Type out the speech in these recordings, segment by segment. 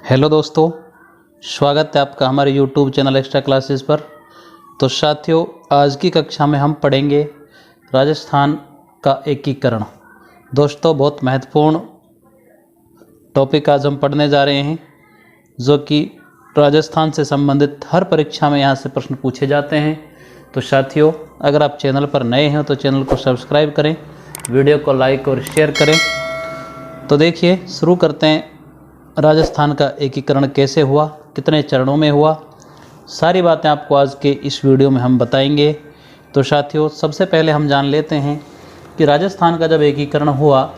Hello दोस्तों, स्वागत है आपका हमारे YouTube चैनल एक्स्ट्रा क्लासेस पर। तो साथियों, आज की कक्षा में हम पढ़ेंगे राजस्थान का एकीकरण। दोस्तों, बहुत महत्वपूर्ण टॉपिक आज हम पढ़ने जा रहे हैं, जो कि राजस्थान से संबंधित हर परीक्षा में यहाँ से प्रश्न पूछे जाते हैं। तो साथियों, अगर आप चैनल पर नए हैं तो चैनल को सब्सक्राइब करें, वीडियो को लाइक और शेयर करें। तो देखिए, शुरू करते हैं। राजस्थान का एकीकरण कैसे हुआ, कितने चरणों में हुआ, सारी बातें आपको आज के इस वीडियो में हम बताएंगे। तो साथियों, सबसे पहले हम जान लेते हैं कि राजस्थान का जब एकीकरण हुआ,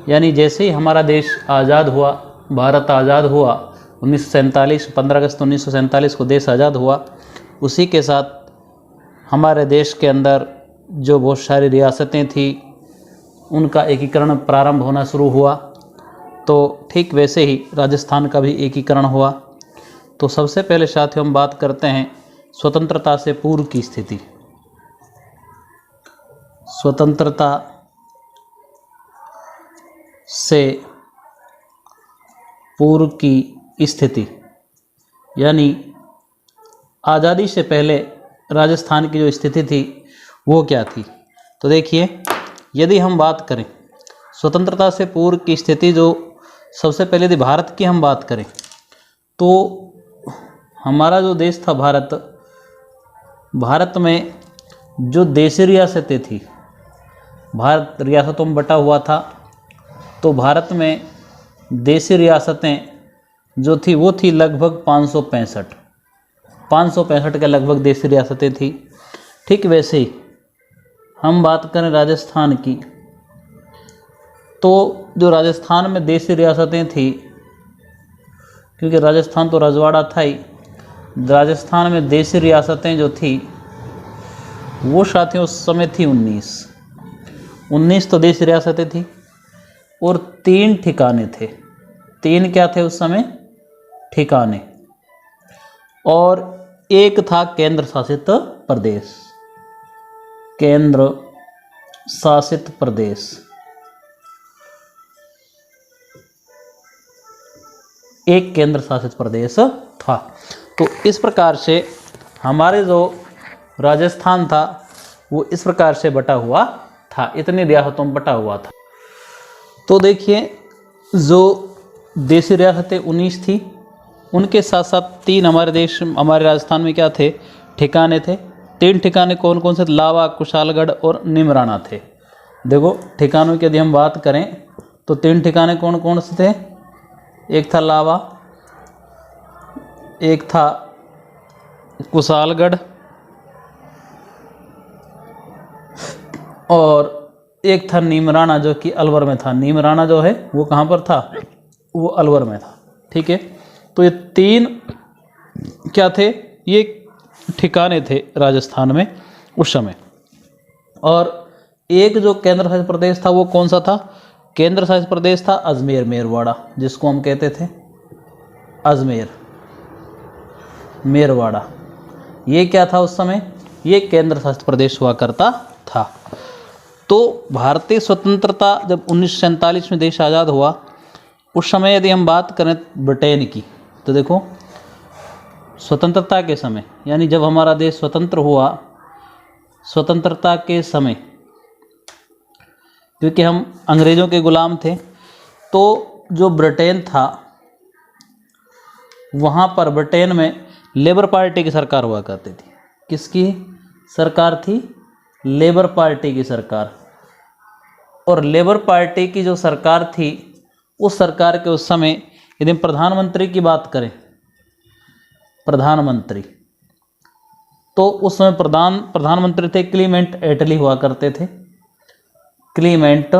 यानी जैसे ही हमारा देश आज़ाद हुआ, भारत आज़ाद हुआ 1947, 15 अगस्त 1947 को देश आज़ाद हुआ, उसी के साथ हमारे देश के अंदर जो बहुत सारी रियासतें थी उनका एकीकरण प्रारंभ होना शुरू हुआ। तो ठीक वैसे ही राजस्थान का भी एकीकरण हुआ। तो सबसे पहले साथियों हम बात करते हैं स्वतंत्रता से पूर्व की स्थिति। स्वतंत्रता से पूर्व की स्थिति, यानी आज़ादी से पहले राजस्थान की जो स्थिति थी वो क्या थी। तो देखिए, यदि हम बात करें स्वतंत्रता से पूर्व की स्थिति, जो सबसे पहले यदि भारत की हम बात करें तो हमारा जो देश था भारत में जो देशी रियासतें थी, भारत रियासतों में बटा हुआ था। तो भारत में देशी रियासतें जो थी वो थी लगभग 565 के लगभग देशी रियासतें थी। ठीक वैसे ही हम बात करें राजस्थान की, तो जो राजस्थान में देशी रियासतें थी, क्योंकि राजस्थान तो रजवाड़ा था ही, राजस्थान में देशी रियासतें जो थी वो साथियों उस समय थी 19 तो देशी रियासतें थी, और 3 ठिकाने थे। 3 क्या थे उस समय? ठिकाने। और एक था केंद्र शासित प्रदेश। केंद्र शासित प्रदेश, एक केंद्र शासित प्रदेश था। तो इस प्रकार से हमारे जो राजस्थान था वो इस प्रकार से बटा हुआ था, इतनी रियासतों में बटा हुआ था। तो देखिए, जो देशी रियासतें 19 थी, उनके साथ साथ 3 हमारे राजस्थान में क्या थे? ठिकाने थे। 3 ठिकाने कौन कौन से? लावा, कुशालगढ़ और निमराना थे। देखो, ठिकानों की यदि हम बात करें तो 3 ठिकाने कौन कौन से थे? एक था लावा, एक था कुशालगढ़, और एक था नीमराना, जो कि अलवर में था। नीमराना जो है वो कहाँ पर था? वो अलवर में था। ठीक है, तो ये 3 क्या थे? ये ठिकाने थे राजस्थान में उस समय। और एक जो केंद्र शासित प्रदेश था वो कौन सा था? केंद्र शासित प्रदेश था अजमेर, मेरवाड़ा, जिसको हम कहते थे अजमेर, मेरवाड़ा। ये क्या था उस समय? ये केंद्र शासित प्रदेश हुआ करता था। तो भारतीय स्वतंत्रता जब 1947 में देश आज़ाद हुआ, उस समय यदि हम बात करें ब्रिटेन की, तो देखो, स्वतंत्रता के समय, यानी जब हमारा देश स्वतंत्र हुआ, स्वतंत्रता के समय, क्योंकि हम अंग्रेज़ों के गुलाम थे, तो जो ब्रिटेन था वहाँ पर ब्रिटेन में लेबर पार्टी की सरकार हुआ करती थी। किसकी सरकार थी? लेबर पार्टी की सरकार। और लेबर पार्टी की जो सरकार थी, उस सरकार के उस समय यदि हम प्रधानमंत्री की बात करें, प्रधानमंत्री, तो उस समय प्रधानमंत्री थे क्लीमेंट एटली हुआ करते थे। क्लीमेंट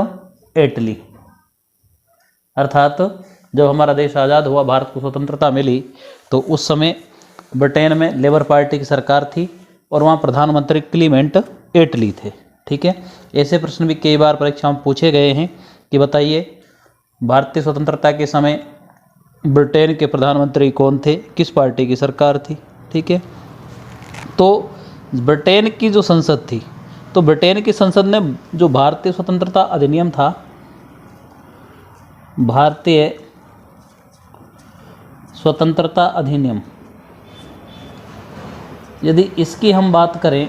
एटली, अर्थात जब हमारा देश आज़ाद हुआ, भारत को स्वतंत्रता मिली, तो उस समय ब्रिटेन में लेबर पार्टी की सरकार थी और वहाँ प्रधानमंत्री क्लीमेंट एटली थे। ठीक है, ऐसे प्रश्न भी कई बार परीक्षा में पूछे गए हैं कि बताइए, भारतीय स्वतंत्रता के समय ब्रिटेन के प्रधानमंत्री कौन थे, किस पार्टी की सरकार थी। ठीक है, तो ब्रिटेन की जो संसद थी, तो ब्रिटेन की संसद ने जो भारतीय स्वतंत्रता अधिनियम था, भारतीय स्वतंत्रता अधिनियम, यदि इसकी हम बात करें,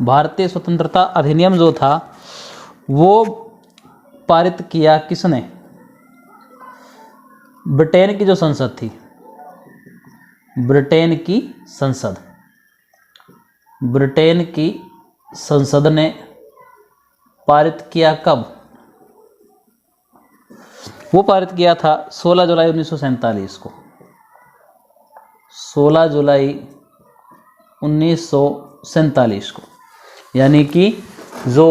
भारतीय स्वतंत्रता अधिनियम जो था वो पारित किया किसने? ब्रिटेन की जो संसद थी, ब्रिटेन की संसद, ब्रिटेन की संसद ने पारित किया। कब? वो पारित किया था 16 जुलाई 1947 को, 16 जुलाई 1947 को। यानी कि जो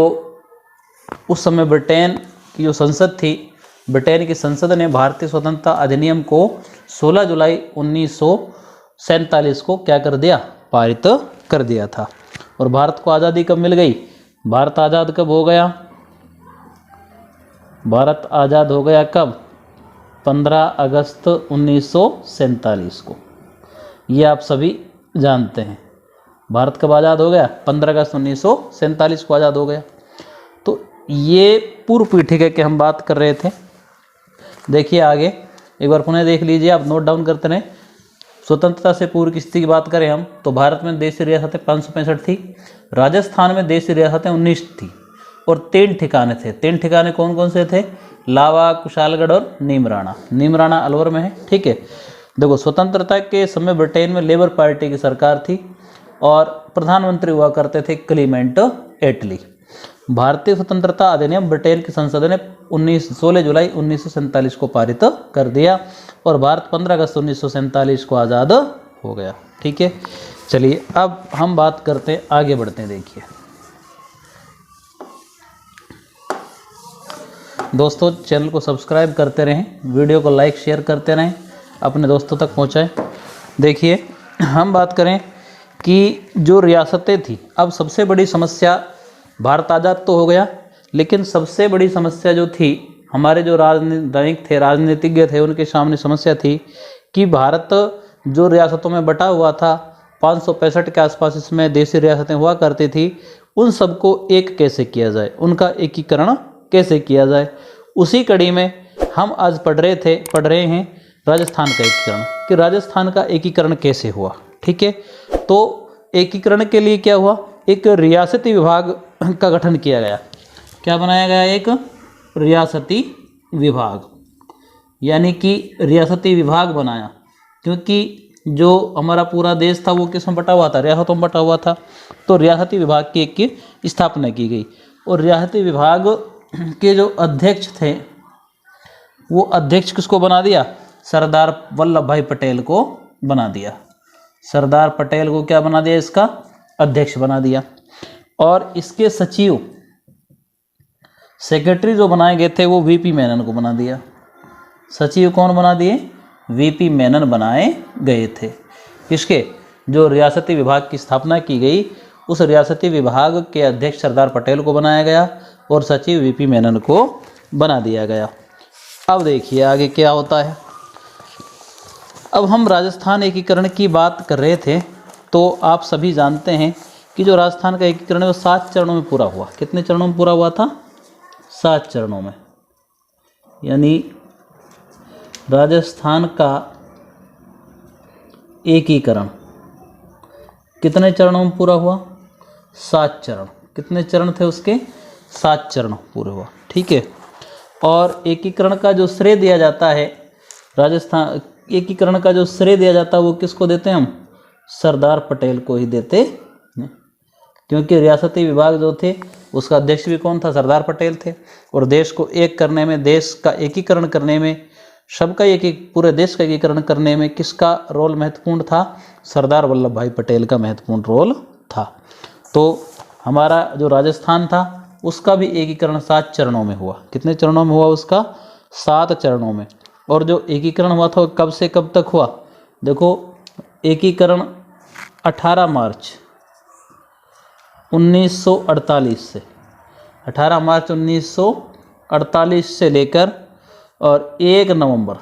उस समय ब्रिटेन की जो संसद थी, ब्रिटेन की संसद ने भारतीय स्वतंत्रता अधिनियम को 16 जुलाई 1947 को क्या कर दिया? पारित कर दिया था। और भारत को आज़ादी कब मिल गई? भारत आज़ाद कब हो गया? भारत आज़ाद हो गया कब? 15 अगस्त 1947 को। ये आप सभी जानते हैं। भारत कब आज़ाद हो गया? 15 अगस्त 1947 को आज़ाद हो गया। तो ये पूर्व पीठिका की हम बात कर रहे थे। देखिए आगे एक बार पुनः देख लीजिए, आप नोट डाउन करते रहें। स्वतंत्रता से पूर्व की स्थिति की बात करें हम तो भारत में देशी रियासतें 565 थी, राजस्थान में देशी रियासतें 19 थी और 3 ठिकाने थे। 3 ठिकाने कौन कौन से थे? लावा, कुशालगढ़ और नीमराणा। नीमराणा अलवर में है, ठीक है। देखो, स्वतंत्रता के समय ब्रिटेन में लेबर पार्टी की सरकार थी और प्रधानमंत्री हुआ करते थे क्लीमेंट एटली। भारतीय स्वतंत्रता अधिनियम ब्रिटेन की संसद ने 16 जुलाई 1947 को पारित कर दिया और भारत 15 अगस्त 1947 को आज़ाद हो गया, ठीक है। चलिए अब हम बात करते हैं, आगे बढ़ते हैं। देखिए दोस्तों, चैनल को सब्सक्राइब करते रहें, वीडियो को लाइक शेयर करते रहें, अपने दोस्तों तक पहुंचाएं। देखिए हम बात करें कि जो रियासतें थी, अब सबसे बड़ी समस्या, भारत आज़ाद तो हो गया लेकिन सबसे बड़ी समस्या जो थी, हमारे जो राजनीतिक थे, राजनीतिज्ञ थे, उनके सामने समस्या थी कि भारत जो रियासतों में बटा हुआ था, 565 के आसपास इसमें देशी रियासतें हुआ करती थी, उन सबको एक कैसे किया जाए, उनका एकीकरण कैसे किया जाए। उसी कड़ी में हम आज पढ़ रहे हैं राजस्थान का एकीकरण, कि राजस्थान का एकीकरण कैसे हुआ, ठीक है। तो एकीकरण के लिए क्या हुआ? एक रियासती विभाग का गठन किया गया। क्या बनाया गया? एक रियासती विभाग, यानी कि रियासती विभाग बनाया, क्योंकि जो हमारा पूरा देश था वो किस में बटा हुआ था? रियासतों में बटा हुआ था। तो रियासती विभाग की एक की स्थापना की गई और रियासती विभाग के जो अध्यक्ष थे, वो अध्यक्ष किसको बना दिया? सरदार वल्लभ भाई पटेल को बना दिया। सरदार पटेल को क्या बना दिया? इसका अध्यक्ष बना दिया। और इसके सचिव, सेक्रेटरी जो बनाए गए थे वो वीपी मेनन को बना दिया। सचिव कौन बना दिए? वीपी मेनन बनाए गए थे। किसके? जो रियासती विभाग की स्थापना की गई, उस रियासती विभाग के अध्यक्ष सरदार पटेल को बनाया गया और सचिव वीपी मेनन को बना दिया गया। अब देखिए आगे क्या होता है। अब हम राजस्थान एकीकरण की बात कर रहे थे, तो आप सभी जानते हैं कि जो राजस्थान का एकीकरण है वो 7 चरणों में पूरा हुआ। कितने चरणों में पूरा हुआ था? 7 चरणों में। यानी राजस्थान का एकीकरण कितने चरणों में पूरा हुआ? 7 चरण। कितने चरण थे उसके? 7 चरण पूरे हुआ, ठीक है। और एकीकरण का जो श्रेय दिया जाता है, राजस्थान एकीकरण का जो श्रेय दिया जाता है वो किसको देते हैं हम? सरदार पटेल को ही देते, क्योंकि रियासती विभाग जो थे उसका अध्यक्ष भी कौन था? सरदार पटेल थे। और देश को एक करने में, देश का एकीकरण करने में, सबका पूरे देश का एकीकरण करने में किसका रोल महत्वपूर्ण था? सरदार वल्लभ भाई पटेल का महत्वपूर्ण रोल था। तो हमारा जो राजस्थान था उसका भी एकीकरण 7 चरणों में हुआ। कितने चरणों में हुआ उसका? 7 चरणों में। और जो एकीकरण हुआ था कब से कब तक हुआ? देखो, एकीकरण 18 मार्च 1948 से, 18 मार्च 1948 से लेकर और 1 नवंबर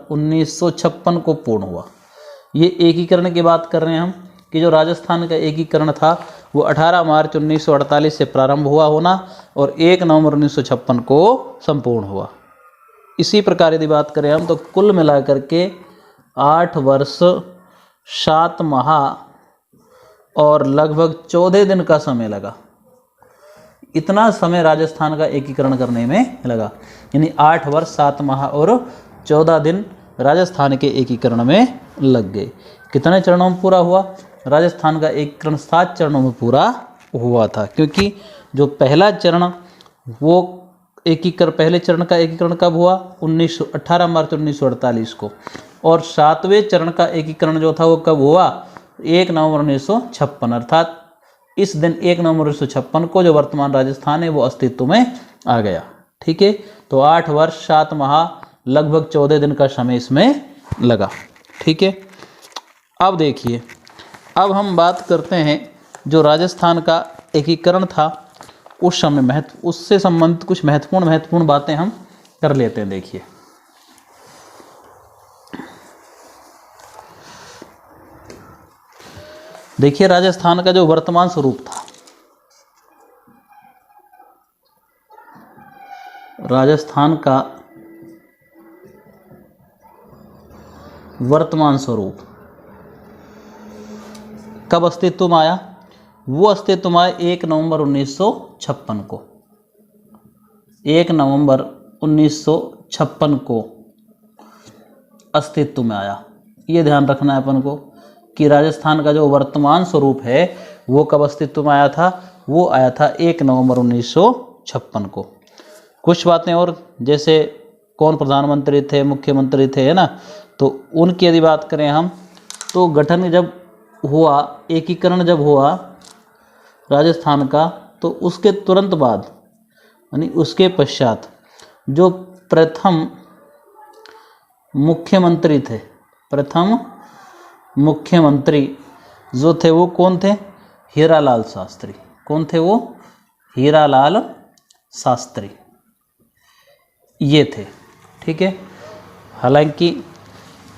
1956 को पूर्ण हुआ। ये एकीकरण की बात कर रहे हैं हम कि जो राजस्थान का एकीकरण था वो 18 मार्च 1948 से प्रारंभ हुआ होना और 1 नवंबर 1956 को संपूर्ण हुआ। इसी प्रकार यदि बात करें हम तो कुल मिलाकर के 8 वर्ष 7 माह और लगभग 14 दिन का समय लगा। इतना समय राजस्थान का एकीकरण करने में लगा, यानी 8 वर्ष 7 माह और 14 दिन राजस्थान के एकीकरण में लग गए। कितने चरणों में पूरा हुआ? राजस्थान का एकीकरण 7 चरणों में पूरा हुआ था, क्योंकि जो पहला चरण वो पहले चरण का एकीकरण कब हुआ? 18 मार्च 1948 को, और 7वें चरण का एकीकरण जो था वो कब हुआ? 1 नवंबर 1956, अर्थात इस दिन 1 नवंबर 1956 को जो वर्तमान राजस्थान है वो अस्तित्व में आ गया। ठीक है, तो 8 वर्ष 7 माह लगभग 14 दिन का समय इसमें लगा। ठीक है, अब देखिए, अब हम बात करते हैं जो राजस्थान का एकीकरण था उस समय उससे संबंधित कुछ महत्वपूर्ण बातें हम कर लेते हैं। देखिए राजस्थान का जो वर्तमान स्वरूप था, राजस्थान का वर्तमान स्वरूप कब अस्तित्व में आया? वो अस्तित्व में आया 1 नवंबर 1956 को। 1 नवंबर 1956 को अस्तित्व में आया। ये ध्यान रखना है अपन को कि राजस्थान का जो वर्तमान स्वरूप है वो कब अस्तित्व में आया था? वो आया था 1 नवंबर 1956 को। कुछ बातें और, जैसे कौन प्रधानमंत्री थे, मुख्यमंत्री थे, है ना, तो उनकी यदि बात करें हम तो गठन जब हुआ, एकीकरण जब हुआ राजस्थान का, तो उसके तुरंत बाद यानी उसके पश्चात जो प्रथम मुख्यमंत्री थे, प्रथम मुख्यमंत्री जो थे वो कौन थे? हीरालाल शास्त्री। कौन थे वो? हीरालाल शास्त्री, ये थे। ठीक है, हालांकि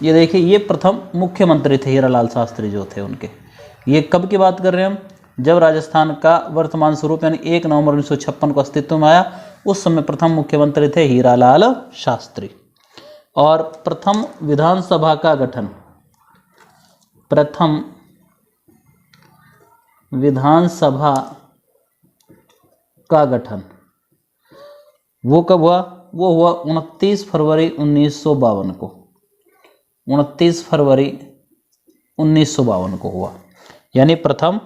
ये देखिए ये प्रथम मुख्यमंत्री थे हीरालाल शास्त्री जो थे उनके। ये कब की बात कर रहे हैं हम? जब राजस्थान का वर्तमान स्वरूप यानी 1 नवंबर 1956 को अस्तित्व में आया, उस समय प्रथम मुख्यमंत्री थे हीरालाल शास्त्री। और प्रथम विधानसभा का गठन, प्रथम विधानसभा का गठन वो कब हुआ? वो हुआ 29 फरवरी 1952 को। 29 फरवरी 1952 को हुआ, यानी प्रथम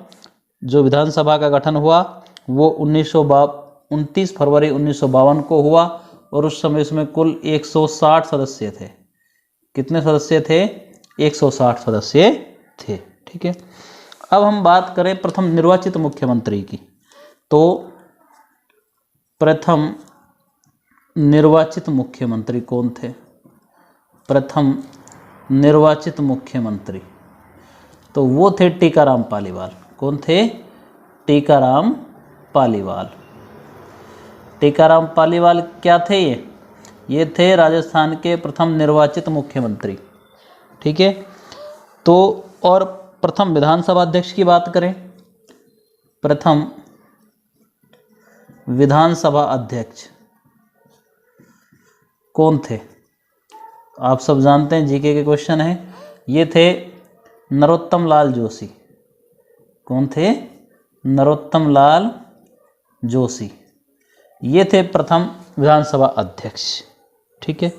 जो विधानसभा का गठन हुआ वो 29 फरवरी 1952 को हुआ, और उस समय इसमें कुल 160 सदस्य थे। कितने सदस्य थे? 160 सदस्य थे। ठीक है, अब हम बात करें प्रथम निर्वाचित मुख्यमंत्री की, तो प्रथम निर्वाचित मुख्यमंत्री कौन थे? प्रथम निर्वाचित मुख्यमंत्री तो वो थे टीकाराम पालीवाल। कौन थे? टीकाराम पालीवाल। टीकाराम पालीवाल क्या थे? ये थे राजस्थान के प्रथम निर्वाचित मुख्यमंत्री। ठीक है, तो और प्रथम विधानसभा अध्यक्ष की बात करें, प्रथम विधानसभा अध्यक्ष कौन थे? आप सब जानते हैं, जीके के क्वेश्चन है। ये थे नरोत्तम लाल जोशी। कौन थे? नरोत्तम लाल जोशी। ये थे प्रथम विधानसभा अध्यक्ष। ठीक है,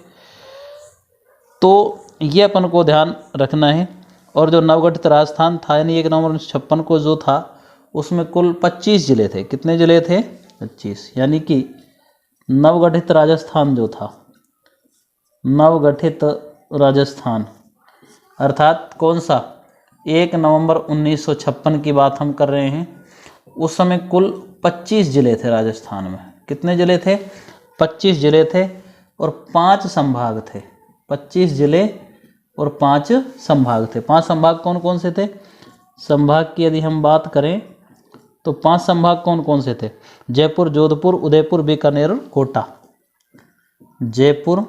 तो ये अपन को ध्यान रखना है। और जो नवगठित राजस्थान था यानी 1 नवंबर 1956 को जो था उसमें कुल 25 जिले थे। कितने जिले थे? 25। यानी कि नवगठित राजस्थान जो था, नवगठित राजस्थान अर्थात कौन सा? 1 नवंबर 1956 की बात हम कर रहे हैं। उस समय कुल 25 जिले थे राजस्थान में। कितने जिले थे? 25 जिले थे और 5 संभाग थे। 25 जिले और 5 संभाग थे। 5 संभाग कौन कौन से थे? संभाग की यदि हम बात करें तो 5 संभाग कौन कौन से थे? जयपुर, जोधपुर, उदयपुर, बीकानेर और कोटा। जयपुर,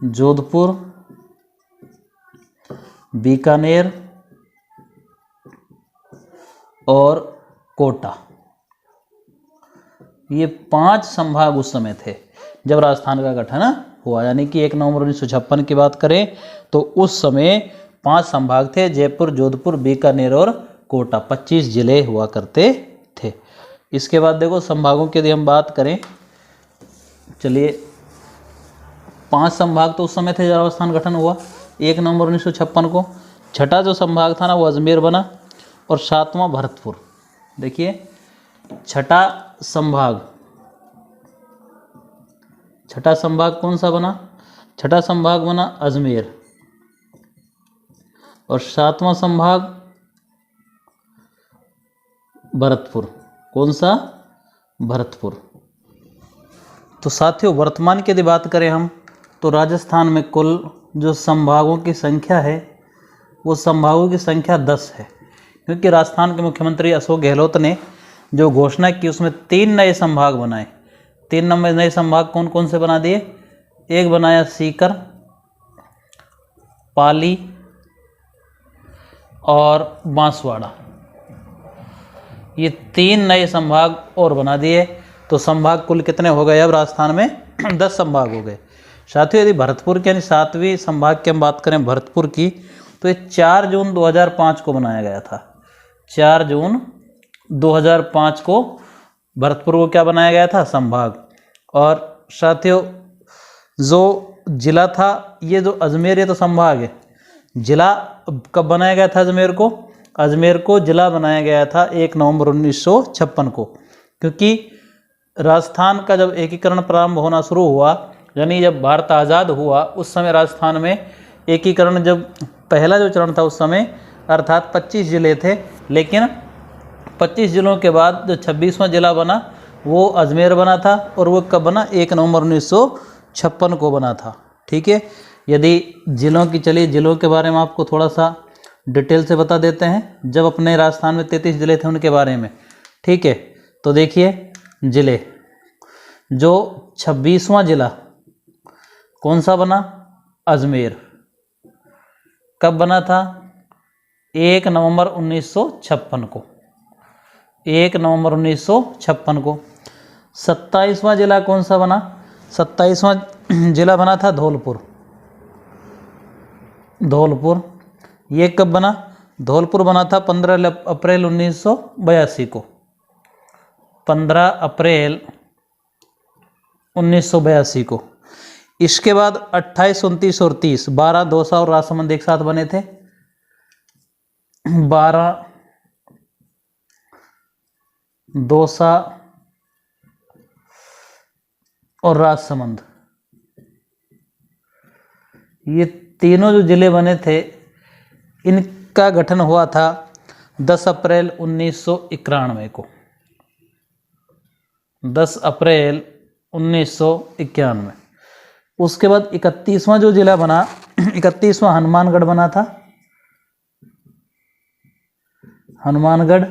जोधपुर, बीकानेर और कोटा, ये 5 संभाग उस समय थे। जब राजस्थान का गठन हुआ, यानी कि 1 नवंबर 1956 की बात करें तो उस समय 5 संभाग थे, जयपुर, जोधपुर, बीकानेर और कोटा, 25 जिले हुआ करते थे। इसके बाद देखो संभागों की यदि हम बात करें, चलिए 5 संभाग तो उस समय थे जब राजस्थान गठन हुआ 1 नवंबर 1956 को। छठा जो संभाग था ना वो अजमेर बना और 7वां भरतपुर। देखिए छठा संभाग कौन सा बना? छठा संभाग बना अजमेर और 7वां संभाग भरतपुर। कौन सा? भरतपुर। तो साथियों वर्तमान की यदि बात करें हम तो राजस्थान में कुल जो संभागों की संख्या है वो संभागों की संख्या 10 है, क्योंकि राजस्थान के मुख्यमंत्री अशोक गहलोत ने जो घोषणा की उसमें 3 नए संभाग बनाए। 3 नए संभाग कौन कौन से बना दिए? एक बनाया सीकर, पाली और बांसवाड़ा, ये 3 नए संभाग और बना दिए। तो संभाग कुल कितने हो गए अब राजस्थान में? 10 संभाग हो गए। साथियों यदि भरतपुर के यानी 7वीं संभाग की हम बात करें भरतपुर की, तो ये 4 जून 2005 को बनाया गया था। 4 जून 2005 को भरतपुर को क्या बनाया गया था? संभाग। और साथियों जो जिला था, ये जो अजमेर ये तो संभाग है, जिला कब बनाया गया था अजमेर को? अजमेर को जिला बनाया गया था 1 नवंबर 1956 को, क्योंकि राजस्थान का जब एकीकरण प्रारंभ होना शुरू हुआ, यानी जब भारत आज़ाद हुआ उस समय राजस्थान में एकीकरण जब पहला जो चरण था उस समय अर्थात 25 जिले थे, लेकिन 25 जिलों के बाद जो 26वां जिला बना वो अजमेर बना था और वो कब बना? 1 नवंबर 1956 को बना था। ठीक है, यदि जिलों की चलिए जिलों के बारे में आपको थोड़ा सा डिटेल से बता देते हैं, जब अपने राजस्थान में 33 जिले थे उनके बारे में। ठीक है, तो देखिए जिले, जो 26वां जिला कौन सा बना? अजमेर। कब बना था? 1 नवंबर 1956 को। 1 नवंबर 1956 को। 27वां जिला कौन सा बना? 27वां जिला बना था धौलपुर। धौलपुर ये कब बना? धौलपुर बना था 15 अप्रैल 1982 को। 15 अप्रैल 1982 को। इसके बाद 28, 29 और 30, 12 दौसा और राजसमंद एक साथ बने थे। 12 दौसा और राजसमंद, ये तीनों जो जिले बने थे इनका गठन हुआ था 10 अप्रैल 1991 को। 10 अप्रैल 1991। उसके बाद 31वां जो जिला बना, 31वां हनुमानगढ़ बना था। हनुमानगढ़,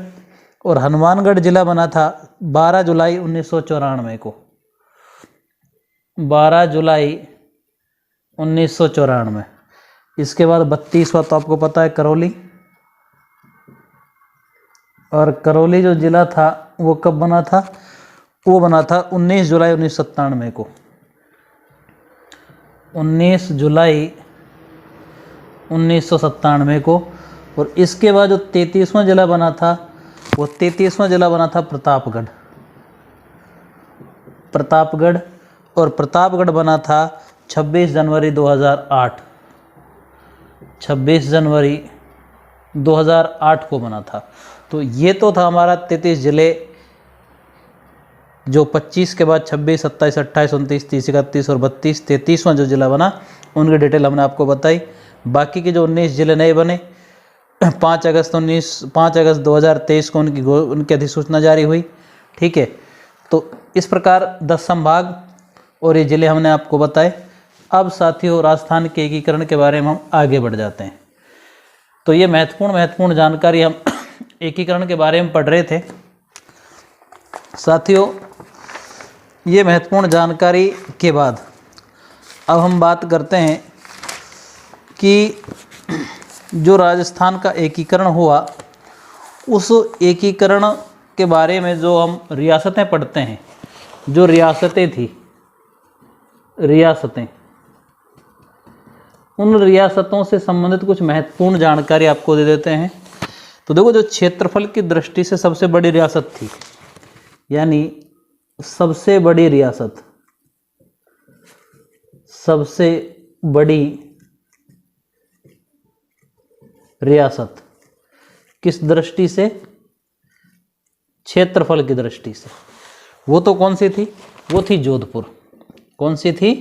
और हनुमानगढ़ जिला बना था 12 जुलाई 1994 को। 12 जुलाई 1994। इसके बाद 32वां तो आपको पता है करौली, और करौली जो जिला था वो कब बना था? वो बना था 19 जुलाई 1997 को। 19 जुलाई 1997 को। और इसके बाद जो 33वां जिला बना था वो 33वां जिला बना था प्रतापगढ़। प्रतापगढ़, और प्रतापगढ़ बना था 26 जनवरी 2008। 26 जनवरी 2008 को बना था। तो ये तो था हमारा 33 जिले, जो 25 के बाद 26, 27, 28, 29, 30, 31 और 32, 33वां जो जिला बना उनकी डिटेल हमने आपको बताई। बाकी के जो 19 जिले नए बने 5 अगस्त 2023 को उनकी अधिसूचना जारी हुई। ठीक है, तो इस प्रकार 10 संभाग और ये जिले हमने आपको बताए। अब साथियों राजस्थान के एकीकरण के बारे में हम आगे बढ़ जाते हैं। तो ये महत्वपूर्ण जानकारी हम एकीकरण के बारे में पढ़ रहे थे। साथियों ये महत्वपूर्ण जानकारी के बाद अब हम बात करते हैं कि जो राजस्थान का एकीकरण हुआ उस एकीकरण के बारे में जो हम रियासतें पढ़ते हैं, जो रियासतें थी रियासतें, उन रियासतों से संबंधित कुछ महत्वपूर्ण जानकारी आपको दे देते हैं। तो देखो, जो क्षेत्रफल की दृष्टि से सबसे बड़ी रियासत थी, यानी सबसे बड़ी रियासत, सबसे बड़ी रियासत किस दृष्टि से? क्षेत्रफल की दृष्टि से। वो तो कौन सी थी? वो थी जोधपुर। कौन सी थी?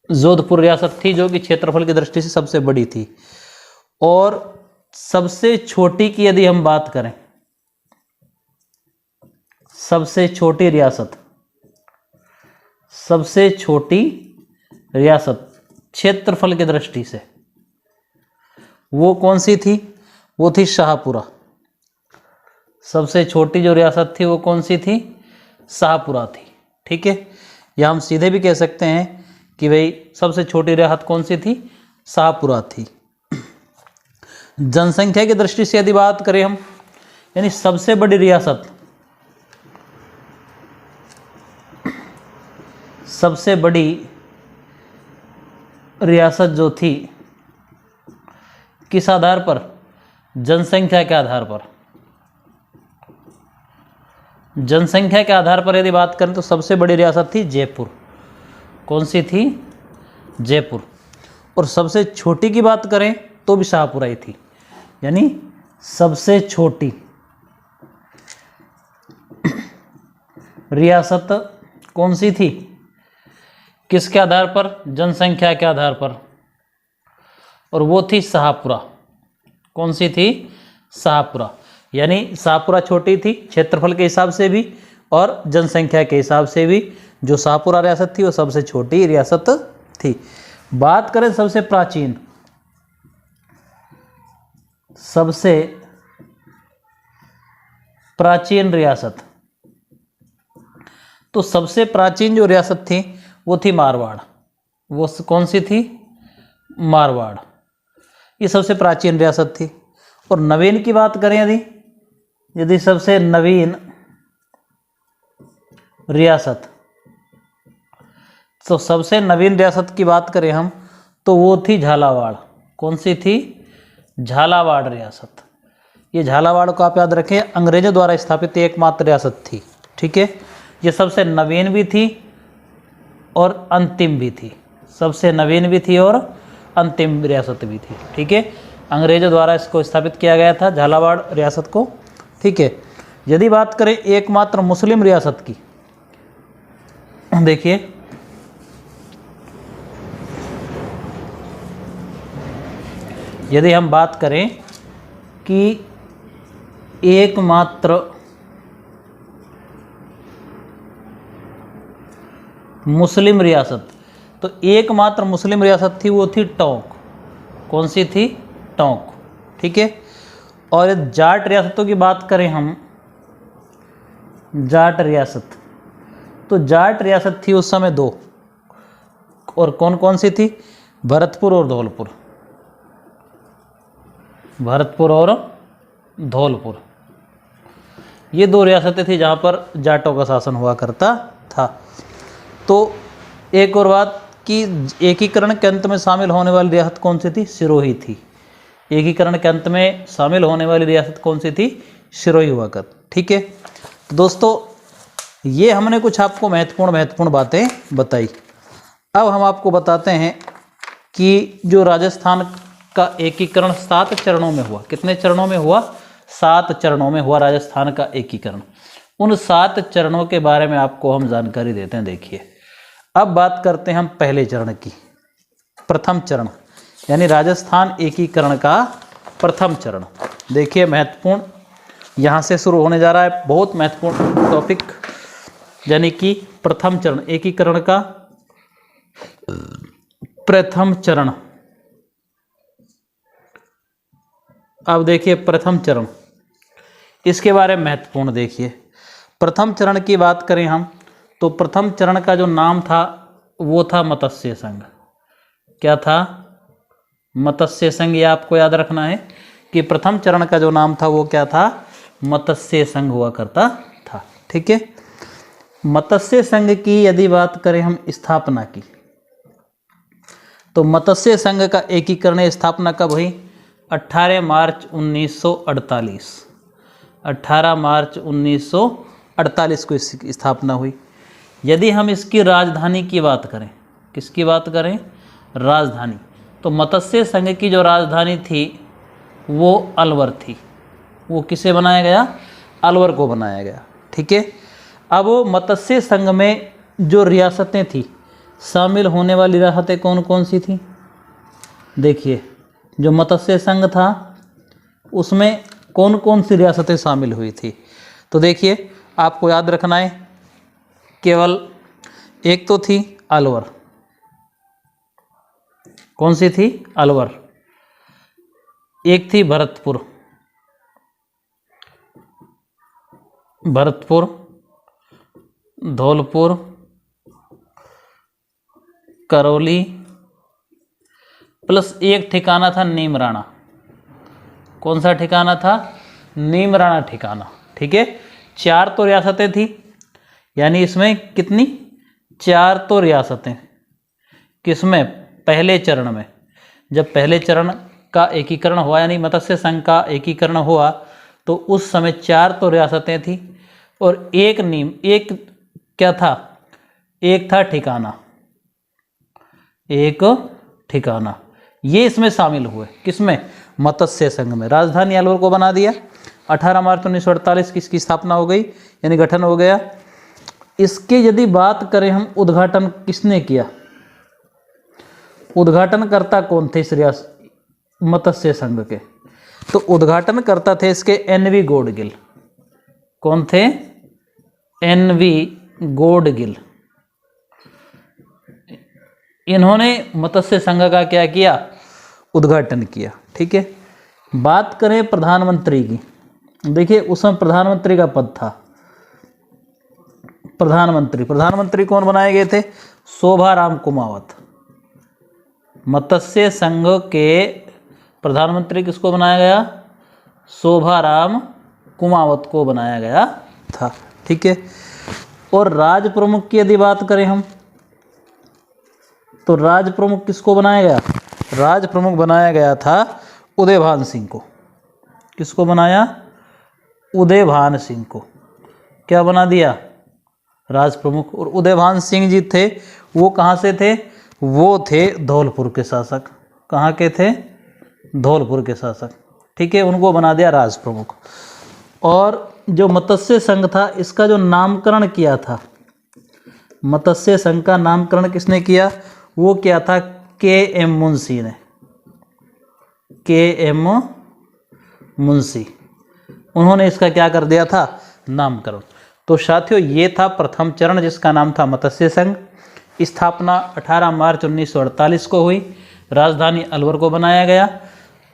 जोधपुर रियासत थी, जो कि क्षेत्रफल की दृष्टि से सबसे बड़ी थी। और सबसे छोटी की यदि हम बात करें, सबसे छोटी रियासत, सबसे छोटी रियासत क्षेत्रफल की दृष्टि से वो कौन सी थी? वो थी शाहपुरा। सबसे छोटी जो रियासत थी वो कौन सी थी? शाहपुरा थी। ठीक है, या हम सीधे भी कह सकते हैं कि भाई सबसे छोटी रियासत कौन सी थी? शाहपुरा थी। जनसंख्या की दृष्टि से यदि बात करें हम, यानी सबसे बड़ी रियासत, सबसे बड़ी रियासत जो थी, किस आधार पर? जनसंख्या के आधार पर। जनसंख्या के आधार पर यदि बात करें तो सबसे बड़ी रियासत थी जयपुर। कौन सी थी? जयपुर। और सबसे छोटी की बात करें तो भी शाहपुरा ही थी, यानी सबसे छोटी रियासत कौन सी थी? किसके आधार पर? जनसंख्या के आधार पर। और वो थी शाहपुरा। कौन सी थी? शाहपुरा। यानी शाहपुरा छोटी थी क्षेत्रफल के हिसाब से भी और जनसंख्या के हिसाब से भी। जो शाहपुरा रियासत थी वो सबसे छोटी रियासत थी। बात करें सबसे प्राचीन, सबसे प्राचीन रियासत, तो सबसे प्राचीन जो रियासत थी वो थी मारवाड़। वो कौन सी थी? मारवाड़। ये सबसे प्राचीन रियासत थी। और नवीन की बात करें यदि सबसे नवीन रियासत, तो सबसे नवीन रियासत की बात करें हम तो वो थी झालावाड़। कौन सी थी? झालावाड़ रियासत। ये झालावाड़ को आप याद रखें, अंग्रेजों द्वारा स्थापित एकमात्र रियासत थी। ठीक है, ये सबसे नवीन भी थी और अंतिम भी थी। सबसे नवीन भी थी और अंतिम रियासत भी थी। ठीक है, अंग्रेजों द्वारा इसको स्थापित किया गया था, झालावाड़ रियासत को। ठीक है, यदि बात करें एकमात्र मुस्लिम रियासत की, देखिए यदि हम बात करें कि एकमात्र मुस्लिम रियासत, तो एकमात्र मुस्लिम रियासत थी वो थी टोंक। कौन सी थी? टोंक। ठीक है, और जाट रियासतों की बात करें हम, जाट रियासत, तो जाट रियासत थी उस समय दो, और कौन कौन सी थी? भरतपुर और धौलपुर। भरतपुर और धौलपुर, ये दो रियासतें थी जहाँ पर जाटों का शासन हुआ करता था। तो एक और बात कि एकीकरण के अंत में शामिल होने वाली रियासत कौन सी थी? सिरोही थी। एकीकरण के अंत में शामिल होने वाली रियासत कौन सी थी? सिरोही हुआ कर। ठीक है, तो दोस्तों ये हमने कुछ आपको महत्वपूर्ण बातें बताई। अब हम आपको बताते हैं कि जो राजस्थान का एकीकरण 7 चरणों में हुआ। कितने चरणों में हुआ? 7 चरणों में हुआ राजस्थान का एकीकरण। उन 7 चरणों के बारे में आपको हम जानकारी देते हैं। देखिए, अब बात करते हैं हम पहले चरण की। प्रथम चरण, यानी राजस्थान एकीकरण का प्रथम चरण। देखिए, महत्वपूर्ण यहाँ से शुरू होने जा रहा है, बहुत महत्वपूर्ण टॉपिक, यानी कि प्रथम चरण, एकीकरण का प्रथम चरण। अब देखिए प्रथम चरण, इसके बारे में महत्वपूर्ण देखिए। प्रथम चरण की बात करें हम तो प्रथम चरण का जो नाम था वो था मत्स्य संघ। क्या था? मत्स्य संघ। ये आपको याद रखना है कि प्रथम चरण का जो नाम था वो क्या था? मत्स्य संघ हुआ करता था। ठीक है, मत्स्य संघ की यदि बात करें हम स्थापना की, तो मत्स्य संघ का एकीकरण स्थापना कब हुई? 18 मार्च 1948। 18 मार्च 1948 को इसकी स्थापना हुई। यदि हम इसकी राजधानी की बात करें, किसकी बात करें? राजधानी, तो मत्स्य संघ की जो राजधानी थी वो अलवर थी। वो किसे बनाया गया? अलवर को बनाया गया। ठीक है। अब वो मत्स्य संघ में जो रियासतें थी, शामिल होने वाली रियासतें कौन कौन सी थी? देखिए, जो मत्स्य संघ था उसमें कौन कौन सी रियासतें शामिल हुई थी? तो देखिए, आपको याद रखना है, केवल एक तो थी अलवर। कौन सी थी? अलवर। एक थी भरतपुर। भरतपुर, धौलपुर, करौली, प्लस एक ठिकाना था नीमराणा। कौन सा ठिकाना था? नीमराणा ठिकाना। ठीक है। 4 तो रियासतें थी, यानी इसमें कितनी? 4 तो रियासतें। किसमें? पहले चरण में। जब पहले चरण का एकीकरण हुआ, यानी मत्स्य संघ का एकीकरण हुआ, तो उस समय 4 तो रियासतें थी और एक क्या था? एक था ठिकाना। एक ठिकाना, ये इसमें शामिल हुए। किसमें? मत्स्य संघ में। राजधानी अलवर को बना दिया। 18 मार्च 1948 की इसकी स्थापना हो गई, यानी गठन हो गया। इसके यदि बात करें हम, उद्घाटन किसने किया? उद्घाटनकर्ता कौन थे इस मत्स्य संघ के? तो उद्घाटनकर्ता थे इसके एन.वी. गॉडगिल। कौन थे? एन.वी. गॉडगिल। इन्होंने मत्स्य संघ का क्या किया? उद्घाटन किया। ठीक है। बात करें प्रधानमंत्री की, देखिए उसमें प्रधानमंत्री का पद था। प्रधानमंत्री कौन बनाए गए थे? शोभाराम कुमावत। मत्स्य संघ के प्रधानमंत्री किसको बनाया गया? शोभाराम कुमावत को बनाया गया था। ठीक है। और राज प्रमुख की यदि बात करें हम, तो राज प्रमुख किसको बनाया गया? राज प्रमुख बनाया गया था उदयभान सिंह को। किसको बनाया? उदयभान सिंह को। क्या बना दिया? राज प्रमुख। और उदयभान सिंह जी थे, वो कहाँ से थे? वो थे धौलपुर के शासक। कहाँ के थे? धौलपुर के शासक। ठीक है। उनको बना दिया राज प्रमुख। और जो मत्स्य संघ था, इसका जो नामकरण किया था, मत्स्य संघ का नामकरण किसने किया? वो किया था के.एम. मुंशी ने। के.एम. मुंशी, उन्होंने इसका क्या कर दिया था? नामकरण। तो साथियों, ये था प्रथम चरण, जिसका नाम था मत्स्य संघ। स्थापना 18 मार्च 1948 को हुई। राजधानी अलवर को बनाया गया।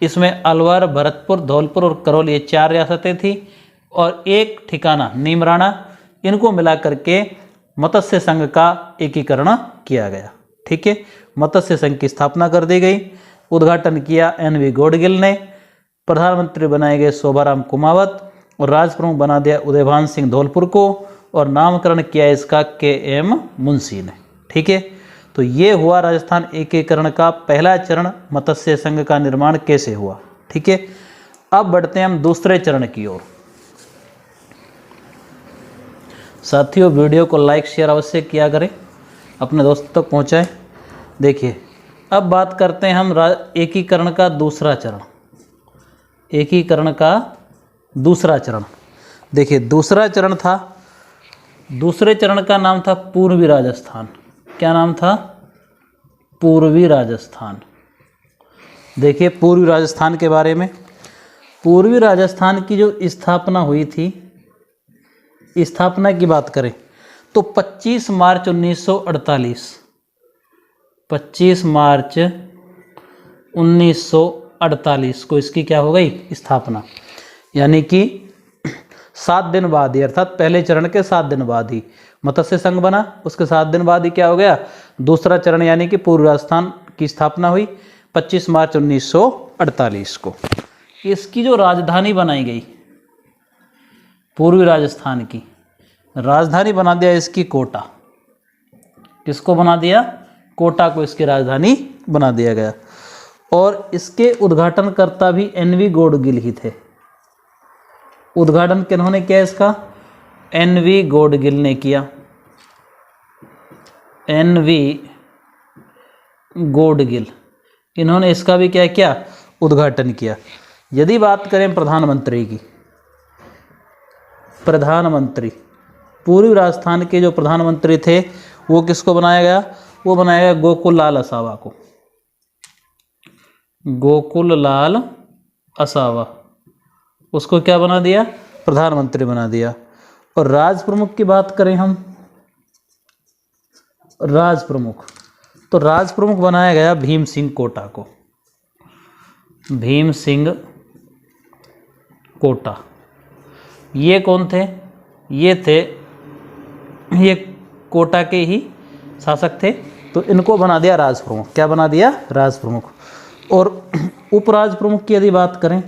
इसमें अलवर, भरतपुर, धौलपुर और करौली, ये 4 रियासतें थी और एक ठिकाना नीमराणा। इनको मिलाकर के मत्स्य संघ का एकीकरण किया गया। ठीक है। मत्स्य संघ की स्थापना कर दी गई। उद्घाटन किया एन.वी. गॉडगिल ने। प्रधानमंत्री बनाए गए शोभाराम कुमावत और राज प्रमुख बना दिया उदयभान सिंह धौलपुर को, और नामकरण किया इसका के.एम. मुंशी ने। ठीक है। तो ये हुआ राजस्थान एकीकरण का पहला चरण, मत्स्य संघ का निर्माण कैसे हुआ। ठीक है। अब बढ़ते हैं हम दूसरे चरण की ओर। साथियों, वीडियो को लाइक शेयर अवश्य किया करें, अपने दोस्तों तक पहुंचाएं। देखिए, अब बात करते हैं हम एकीकरण का दूसरा चरण। एकीकरण का दूसरा चरण, देखिए दूसरा चरण था, दूसरे चरण का नाम था पूर्वी राजस्थान। क्या नाम था? पूर्वी राजस्थान। देखिए पूर्वी राजस्थान के बारे में, पूर्वी राजस्थान की जो स्थापना हुई थी, स्थापना की बात करें तो 25 मार्च 1948, 25 मार्च 1948 को इसकी क्या हो गई? स्थापना। यानी कि 7 दिन बाद ही, अर्थात पहले चरण के 7 दिन बाद ही मत्स्य संघ बना। उसके 7 दिन बाद ही क्या हो गया? दूसरा चरण यानी कि पूर्वी राजस्थान की स्थापना हुई 25 मार्च 1948 को। इसकी जो राजधानी बनाई गई पूर्वी राजस्थान की, राजधानी बना दिया इसकी कोटा। किसको बना दिया? कोटा को इसकी राजधानी बना दिया गया। और इसके उद्घाटनकर्ता भी एनवी गॉडगिल ही थे। उद्घाटन किन्होंने किया इसका? एनवी गॉडगिल ने किया। एनवी गॉडगिल, इन्होंने इसका भी क्या किया? उद्घाटन किया। यदि बात करें प्रधानमंत्री की, प्रधानमंत्री, पूर्वी राजस्थान के जो प्रधानमंत्री थे वो किसको बनाया गया? वो बनाया गया गोकुल लाल असावा को। गोकुल लाल असावा, उसको क्या बना दिया? प्रधानमंत्री बना दिया। और राज प्रमुख की बात करें हम, राज प्रमुख, तो राज प्रमुख बनाया गया भीम सिंह कोटा को। भीम सिंह कोटा, ये कौन थे? ये कोटा के ही शासक थे, तो इनको बना दिया राज प्रमुख। क्या बना दिया? राज प्रमुख। और उपराज प्रमुख की यदि बात करें,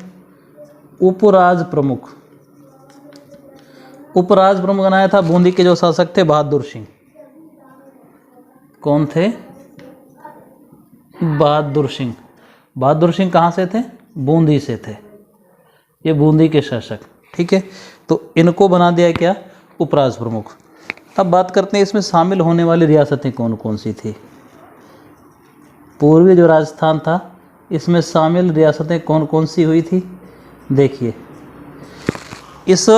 उपराज प्रमुख, उपराज प्रमुख बनाया था बूंदी के जो शासक थे बहादुर सिंह। कौन थे? बहादुर सिंह। बहादुर सिंह कहाँ से थे? बूंदी से थे, ये बूंदी के शासक। ठीक है, तो इनको बना दिया क्या? उपराज प्रमुख। अब बात करते हैं इसमें शामिल होने वाली रियासतें कौन कौन सी थी। पूर्वी जो राजस्थान था इसमें शामिल रियासतें कौन कौन सी हुई थी? देखिए, इस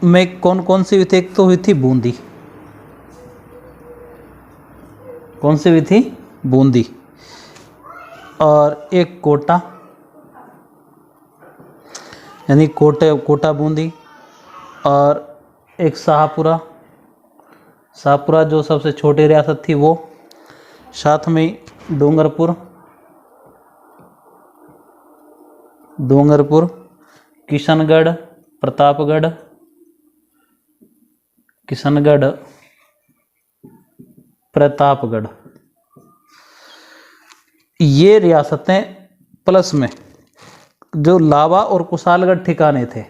में कौन कौन सी हुई थी? एक तो हुई थी बूंदी। कौन सी हुई थी? बूंदी। और एक कोटा, यानी कोटा बूंदी। और एक शाहपुरा, शाहपुरा जो सबसे छोटी रियासत थी वो। साथ में डूंगरपुर, किशनगढ़, प्रतापगढ़, ये रियासतें, प्लस में जो लावा और कुशालगढ़ ठिकाने थे,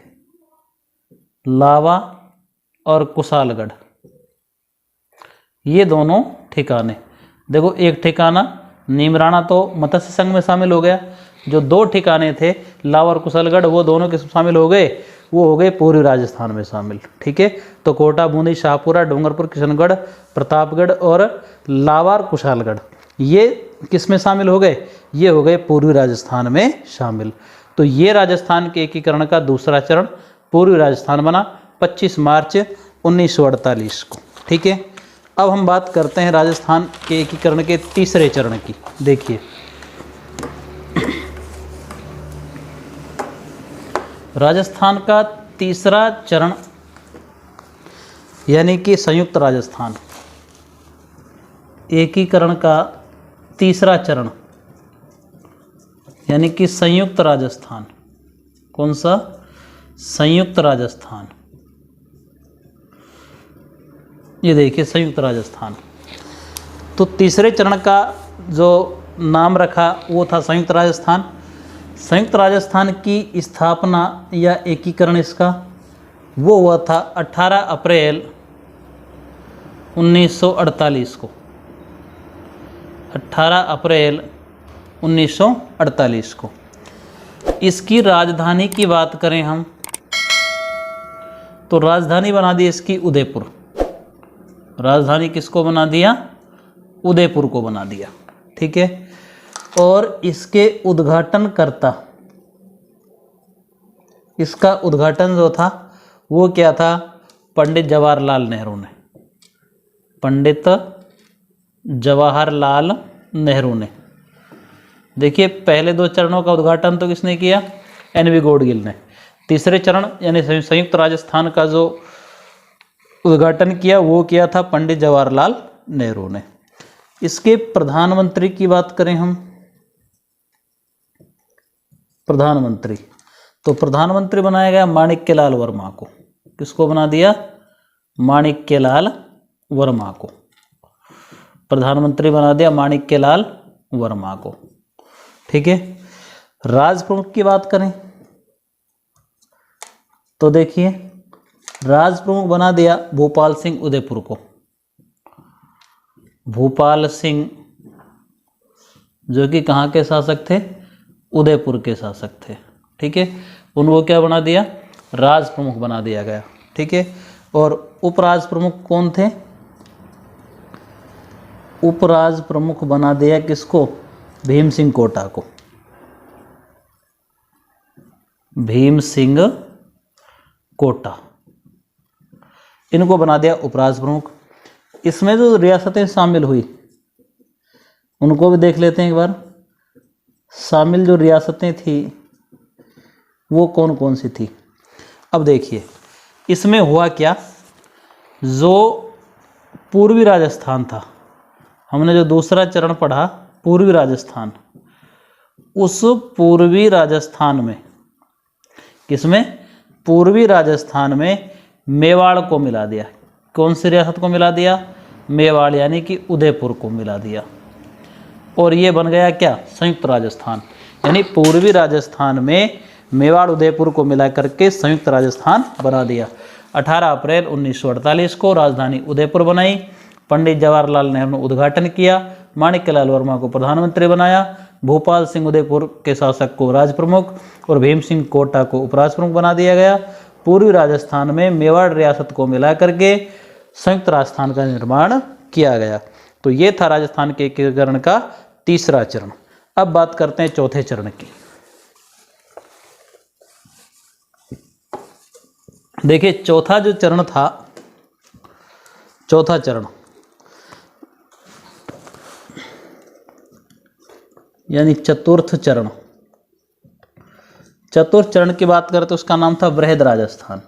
लावा और कुशालगढ़, ये दोनों ठिकाने। देखो, एक ठिकाना नीमराणा तो मत्स्य संघ में शामिल हो गया। जो दो ठिकाने थे लावा और कुशलगढ़, वो दोनों किस शामिल हो गए? वो हो गए पूर्वी राजस्थान में शामिल। ठीक है, तो कोटा, बूंदी, शाहपुरा, डूंगरपुर, किशनगढ़, प्रतापगढ़ और लावा और कुशालगढ़, ये किस में शामिल हो गए? ये हो गए पूर्वी राजस्थान में शामिल। तो ये राजस्थान के एकीकरण का दूसरा चरण पूर्वी राजस्थान बना 25 मार्च 1948 को। ठीक है, अब हम बात करते हैं राजस्थान के एकीकरण के तीसरे चरण की। देखिए, राजस्थान का तीसरा चरण यानी कि संयुक्त राजस्थान, एकीकरण का तीसरा चरण यानी कि संयुक्त राजस्थान। कौन सा? संयुक्त राजस्थान। ये देखिए, संयुक्त राजस्थान। तो तीसरे चरण का जो नाम रखा वो था संयुक्त राजस्थान। संयुक्त राजस्थान की स्थापना या एकीकरण इसका वो हुआ था 18 अप्रैल 1948 को। 18 अप्रैल 1948 को। इसकी राजधानी की बात करें हम तो राजधानी बना दी इसकी उदयपुर। राजधानी किसको बना दिया? उदयपुर को बना दिया। ठीक है, और इसके उद्घाटनकर्ता, इसका उद्घाटन जो था वो क्या था? पंडित जवाहरलाल नेहरू ने। पंडित जवाहरलाल नेहरू ने। देखिए, पहले दो चरणों का उद्घाटन तो किसने किया? एनवी गॉडगिल ने। तीसरे चरण यानी संयुक्त राजस्थान का जो उद्घाटन किया वो किया था पंडित जवाहरलाल नेहरू ने। इसके प्रधानमंत्री की बात करें हम, प्रधानमंत्री, तो प्रधानमंत्री बनाया गया माणिक्यलाल वर्मा को। किसको बना दिया? माणिक्यलाल वर्मा को प्रधानमंत्री बना दिया, माणिक्यलाल वर्मा को। ठीक है, राज प्रमुख की बात करें तो देखिए, राज प्रमुख बना दिया भूपाल सिंह उदयपुर को। भूपाल सिंह जो कि कहाँ के शासक थे, उदयपुर के शासक थे। ठीक है, उनको क्या बना दिया, राज प्रमुख बना दिया गया। ठीक है, और उपराज प्रमुख कौन थे, उपराज प्रमुख बना दिया किसको, भीम सिंह कोटा को। भीम सिंह कोटा, इनको बना दिया उपराज प्रमुख। इसमें जो रियासतें शामिल हुई उनको भी देख लेते हैं एक बार। शामिल जो रियासतें थी वो कौन कौन सी थी। अब देखिए इसमें हुआ क्या, जो पूर्वी राजस्थान था, हमने जो दूसरा चरण पढ़ा पूर्वी राजस्थान, उस पूर्वी राजस्थान में, किसमें, पूर्वी राजस्थान में मेवाड़ को मिला दिया। कौन सी रियासत को मिला दिया, मेवाड़, यानी कि उदयपुर को मिला दिया। और ये बन गया क्या, संयुक्त राजस्थान। यानी पूर्वी राजस्थान में मेवाड़ उदयपुर को मिला करके संयुक्त राजस्थान बना दिया। 18 अप्रैल 1948 को राजधानी उदयपुर बनाई। पंडित जवाहरलाल नेहरू ने उद्घाटन किया। माणिक्यलाल वर्मा को प्रधानमंत्री बनाया। भूपाल सिंह उदयपुर के शासक को राज प्रमुख और भीम सिंह कोटा को उपराज प्रमुख बना दिया गया। पूर्वी राजस्थान में मेवाड़ रियासत को मिला करके संयुक्त राजस्थान का निर्माण किया गया। तो ये था राजस्थान के एकीकरण का तीसरा चरण। अब बात करते हैं चौथे चरण की। देखिए चौथा जो चरण था, चौथा चरण यानी चतुर्थ चरण, चतुर्थ चरण की बात करें तो उसका नाम था बृहद राजस्थान।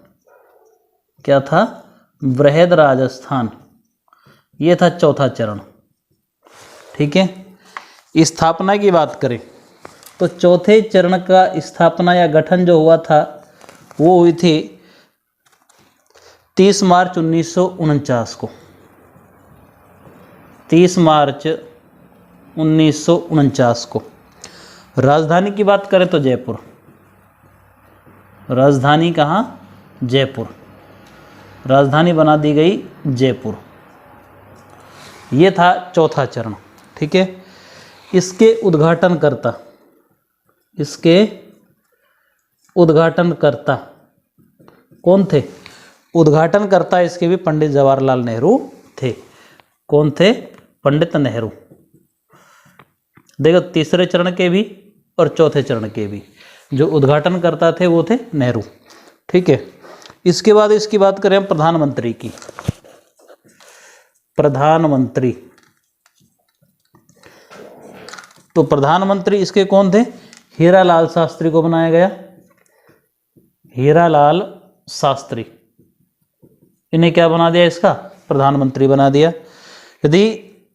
क्या था, बृहद राजस्थान। ये था चौथा चरण। ठीक है, स्थापना की बात करें तो चौथे चरण का स्थापना या गठन जो हुआ था वो हुई थी 30 मार्च 1949 को। 30 मार्च 1949 को। राजधानी की बात करें तो जयपुर। राजधानी कहाँ, जयपुर। राजधानी बना दी गई जयपुर। ये था चौथा चरण। ठीक है, इसके उद्घाटनकर्ता, इसके उद्घाटनकर्ता कौन थे, उद्घाटनकर्ता इसके भी पंडित जवाहरलाल नेहरू थे। कौन थे, पंडित नेहरू। देखो तीसरे चरण के भी और चौथे चरण के भी जो उद्घाटनकर्ता थे वो थे नेहरू। ठीक है, इसके बाद इसकी बात करें हम प्रधानमंत्री की। प्रधानमंत्री, तो प्रधानमंत्री इसके कौन थे, हीरालाल शास्त्री को बनाया गया। हीरालाल शास्त्री, इन्हें क्या बना दिया, इसका प्रधानमंत्री बना दिया। यदि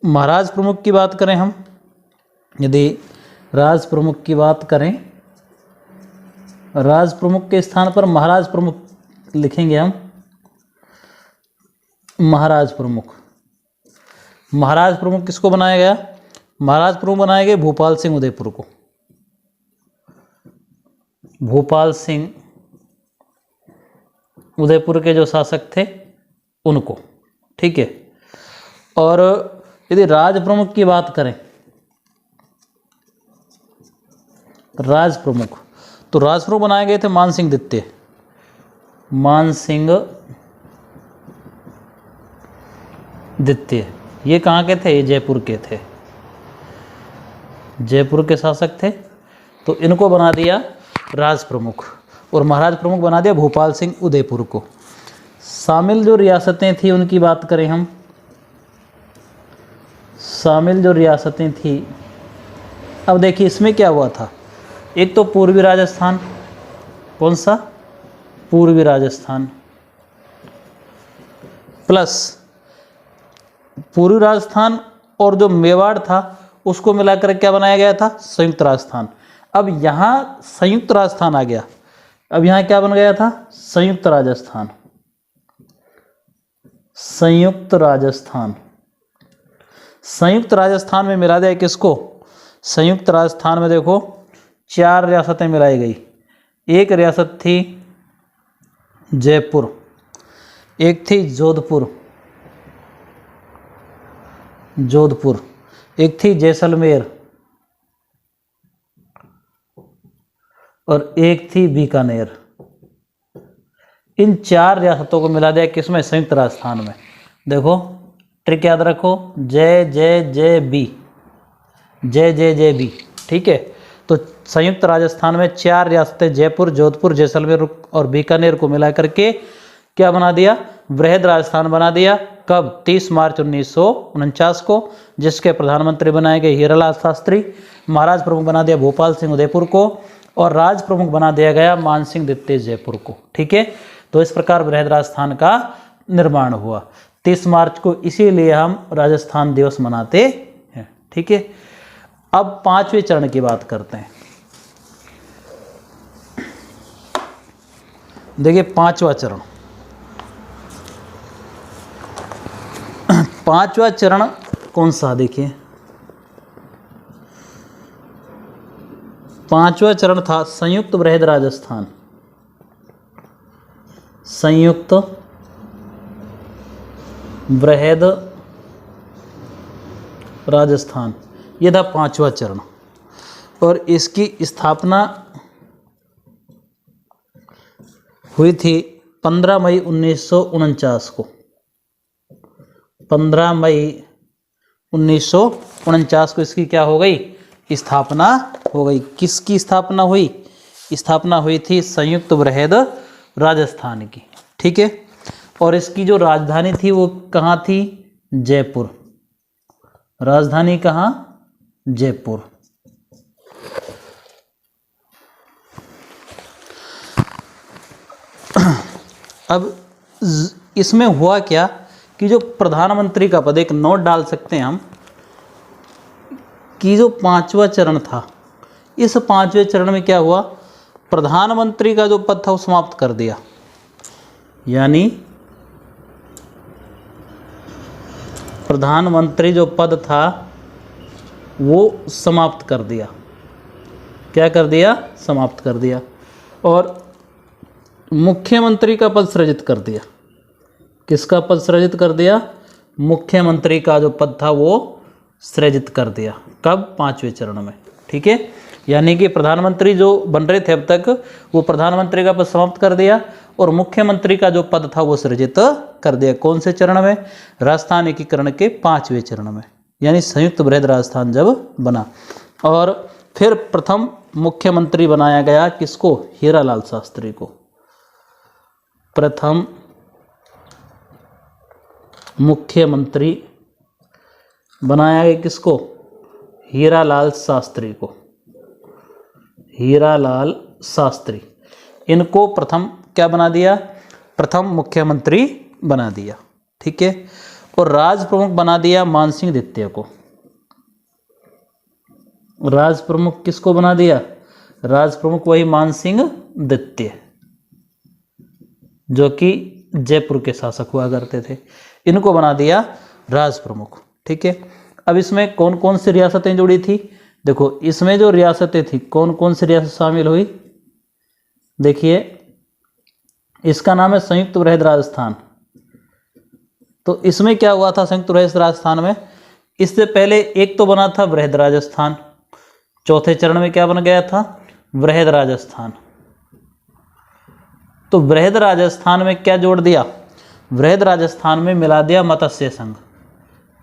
महाराज प्रमुख की बात करें हम, यदि राज प्रमुख की बात करें, राज प्रमुख के स्थान पर महाराज प्रमुख लिखेंगे हम। महाराज प्रमुख, महाराज प्रमुख किसको बनाया गया, महाराज प्रमुख बनाए गए भूपाल सिंह उदयपुर को। भूपाल सिंह उदयपुर के जो शासक थे उनको। ठीक है, और यदि राज प्रमुख की बात करें, राज प्रमुख, तो राज प्रमुख बनाए गए थे मान सिंह द्वितीय। मान सिंह द्वितीय, ये कहाँ के थे, ये जयपुर के थे, जयपुर के शासक थे। तो इनको बना दिया राज प्रमुख और महाराज प्रमुख बना दिया भूपाल सिंह उदयपुर को। शामिल जो रियासतें थी उनकी बात करें हम, शामिल जो रियासतें थी, अब देखिए इसमें क्या हुआ था, एक तो पूर्वी राजस्थान, कौन सा, पूर्वी राजस्थान, प्लस पूर्वी राजस्थान और जो मेवाड़ था उसको मिलाकर क्या बनाया गया था, संयुक्त राजस्थान। अब यहाँ संयुक्त राजस्थान आ गया, अब यहाँ क्या बन गया था, संयुक्त राजस्थान। संयुक्त राजस्थान, संयुक्त राजस्थान में मिला दिया किसको, संयुक्त राजस्थान में देखो 4 रियासतें मिलाई गई। एक रियासत थी जयपुर, एक थी जोधपुर, जोधपुर, एक थी जैसलमेर और एक थी बीकानेर। इन 4 रियासतों को मिला दिया किसमें? संयुक्त राजस्थान में। देखो ट्रिक याद रखो, जे जे जे बी, जे जे जे बी, ठीक है। तो संयुक्त राजस्थान में 4 रियासतें जयपुर, जोधपुर, जैसलमेर और बीकानेर को मिला करके क्या बना दिया? वृहद राजस्थान बना दिया। कब? 30 मार्च 1949 को, जिसके प्रधानमंत्री बनाए गए हीरालाल शास्त्री। महाराज प्रमुख बना दिया भोपाल सिंह उदयपुर को और राज प्रमुख बना दिया गया मानसिंह द्वितीय जयपुर को, ठीक है। तो इस प्रकार वृहद राजस्थान का निर्माण हुआ। 30 मार्च को इसीलिए हम राजस्थान दिवस मनाते हैं, ठीक है। अब 5वें चरण की बात करते हैं। देखिए 5वां चरण, 5वां चरण कौन सा? देखिए 5वां चरण था संयुक्त वृहद राजस्थान, संयुक्त वृहद राजस्थान, यह था 5वां चरण। और इसकी स्थापना हुई थी 15 मई 1949 को। 15 मई 1949 को इसकी क्या हो गई? स्थापना हो गई। किसकी स्थापना हुई? स्थापना हुई थी संयुक्त वृहद राजस्थान की, ठीक है। और इसकी जो राजधानी थी वो कहाँ थी? जयपुर। राजधानी कहाँ? जयपुर। अब इसमें हुआ क्या कि जो प्रधानमंत्री का पद, एक नोट डाल सकते हैं हम कि जो 5वां चरण था, इस 5वें चरण में क्या हुआ? प्रधानमंत्री का जो पद था वो समाप्त कर दिया, यानी प्रधानमंत्री जो पद था वो समाप्त कर दिया। क्या कर दिया? समाप्त कर दिया। और मुख्यमंत्री का पद सृजित कर दिया। किसका पद सृजित कर दिया? मुख्यमंत्री का जो पद था वो सृजित कर दिया। कब? 5वें चरण में, ठीक है। यानी कि प्रधानमंत्री जो बन रहे थे अब तक, वो प्रधानमंत्री का पद समाप्त कर दिया और मुख्यमंत्री का जो पद था वो सृजित कर दिया। कौन से चरण में? राजस्थान एकीकरण के 5वें चरण में, यानी संयुक्त वृहद राजस्थान जब बना। और फिर प्रथम मुख्यमंत्री बनाया गया किसको? हीरालाल शास्त्री को। प्रथम मुख्यमंत्री बनाया गया किसको? हीरालाल शास्त्री को। हीरालाल शास्त्री, इनको प्रथम क्या बना दिया? प्रथम मुख्यमंत्री बना दिया, ठीक है। और राज प्रमुख बना दिया मानसिंह द्वितीय को। राज प्रमुख किसको बना दिया? राज प्रमुख वही मानसिंह द्वितीय, जो कि जयपुर के शासक हुआ करते थे। इनको बना दिया राज प्रमुख, ठीक है। अब इसमें कौन कौन सी रियासतें जुड़ी थी? देखो इसमें जो रियासतें थी, कौन कौन सी रियासत शामिल हुई? देखिए इसका नाम है संयुक्त वृहद राजस्थान। तो इसमें क्या हुआ था संयुक्त वृहद राजस्थान में? इससे पहले एक तो बना था वृहद राजस्थान, चौथे चरण में क्या बन गया था? वृहद राजस्थान। तो वृहद राजस्थान में क्या जोड़ दिया? वृहद राजस्थान में मिला दिया मत्स्य संघ,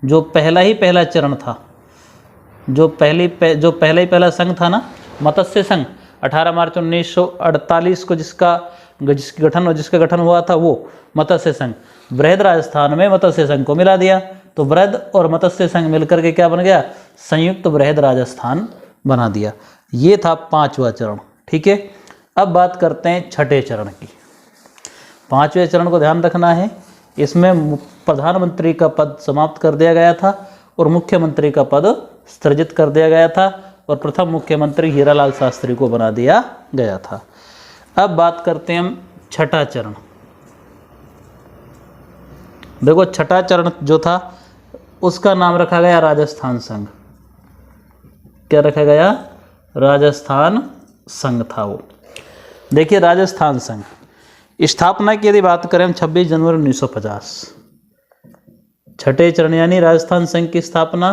जो पहला चरण था, जो पहला संघ था ना, मत्स्य संघ। 18 मार्च 1948 को जिसका गठन हुआ था वो मत्स्य संघ। वृहद राजस्थान में मत्स्य संघ को मिला दिया, तो वृहद और मत्स्य संघ मिलकर के क्या बन गया? संयुक्त वृहद राजस्थान बना दिया। ये था 5वां चरण, ठीक है। अब बात करते हैं 6ठे चरण की। 5वें चरण को ध्यान रखना है, इसमें प्रधानमंत्री का पद समाप्त कर दिया गया था और मुख्यमंत्री का पद सृजित कर दिया गया था और प्रथम मुख्यमंत्री हीरालाल शास्त्री को बना दिया गया था। अब बात करते हैं हम 6ठा चरण। देखो 6ठा चरण जो था उसका नाम रखा गया राजस्थान संघ। क्या रखा गया? राजस्थान संघ था वो। देखिए राजस्थान संघ, स्थापना की यदि बात करें हम 26 जनवरी 1950, छठे चरण यानी राजस्थान संघ की स्थापना